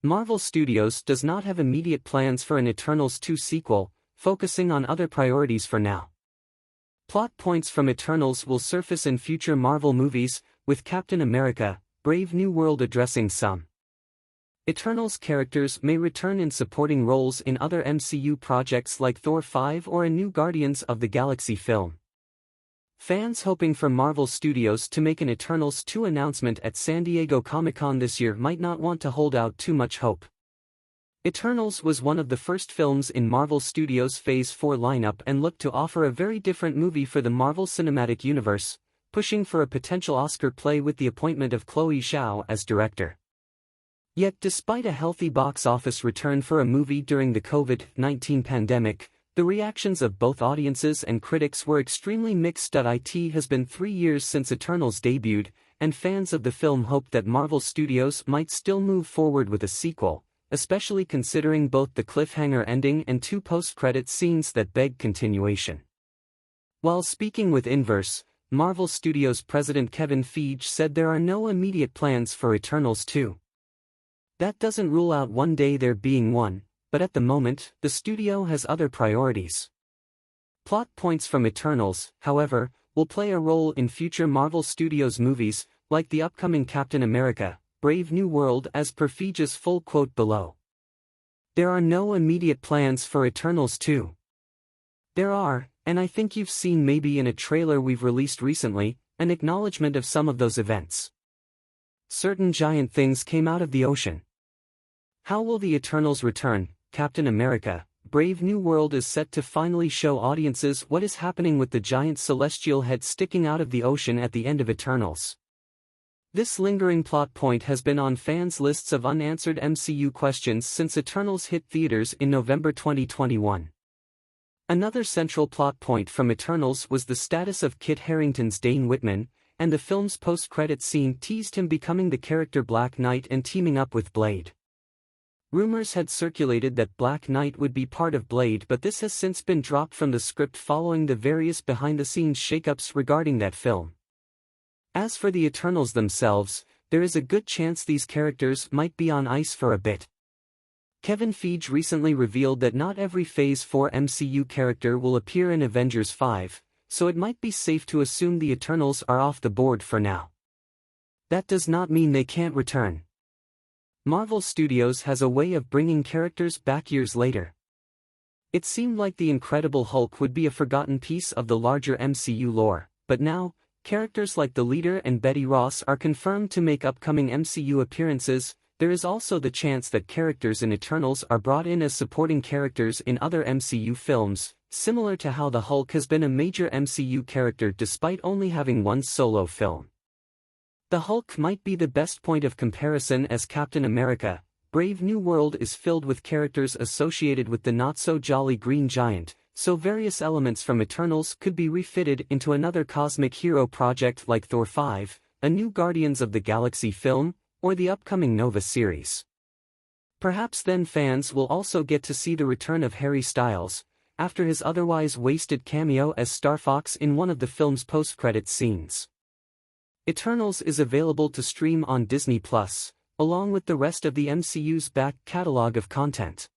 Marvel Studios does not have immediate plans for an Eternals 2 sequel, focusing on other priorities for now. Plot points from Eternals will surface in future Marvel movies, with Captain America: Brave New World addressing some. Eternals characters may return in supporting roles in other MCU projects like Thor 5 or a new Guardians of the Galaxy film. Fans hoping for Marvel Studios to make an Eternals 2 announcement at San Diego Comic-Con this year might not want to hold out too much hope. Eternals was one of the first films in Marvel Studios' Phase 4 lineup and looked to offer a very different movie for the Marvel Cinematic Universe, pushing for a potential Oscar play with the appointment of Chloe Zhao as director. Yet despite a healthy box office return for a movie during the COVID-19 pandemic, the reactions of both audiences and critics were extremely mixed. It has been 3 years since Eternals debuted, and fans of the film hoped that Marvel Studios might still move forward with a sequel, especially considering both the cliffhanger ending and 2 post-credit scenes that beg continuation. While speaking with Inverse, Marvel Studios president Kevin Feige said there are no immediate plans for Eternals 2. That doesn't rule out one day there being one, but at the moment, the studio has other priorities. Plot points from Eternals, however, will play a role in future Marvel Studios movies, like the upcoming Captain America: Brave New World, as per Feige's full quote below. There are no immediate plans for Eternals 2. There are, and I think you've seen maybe in a trailer we've released recently, an acknowledgement of some of those events. Certain giant things came out of the ocean. How will the Eternals return? Captain America: Brave New World is set to finally show audiences what is happening with the giant celestial head sticking out of the ocean at the end of Eternals. This lingering plot point has been on fans' lists of unanswered MCU questions since Eternals hit theaters in November 2021. Another central plot point from Eternals was the status of Kit Harington's Dane Whitman, and the film's post-credit scene teased him becoming the character Black Knight and teaming up with Blade. Rumors had circulated that Black Knight would be part of Blade, but this has since been dropped from the script following the various behind-the-scenes shakeups regarding that film. As for the Eternals themselves, there is a good chance these characters might be on ice for a bit. Kevin Feige recently revealed that not every Phase 4 MCU character will appear in Avengers 5, so it might be safe to assume the Eternals are off the board for now. That does not mean they can't return. Marvel Studios has a way of bringing characters back years later. It seemed like the Incredible Hulk would be a forgotten piece of the larger MCU lore, but now, characters like the Leader and Betty Ross are confirmed to make upcoming MCU appearances. There is also the chance that characters in Eternals are brought in as supporting characters in other MCU films, similar to how the Hulk has been a major MCU character despite only having one solo film. The Hulk might be the best point of comparison, as Captain America: Brave New World is filled with characters associated with the not-so-jolly Green Giant, so various elements from Eternals could be refitted into another cosmic hero project like Thor 5, a new Guardians of the Galaxy film, or the upcoming Nova series. Perhaps then fans will also get to see the return of Harry Styles, after his otherwise wasted cameo as Star Fox in one of the film's post-credit scenes. Eternals is available to stream on Disney+, along with the rest of the MCU's back catalog of content.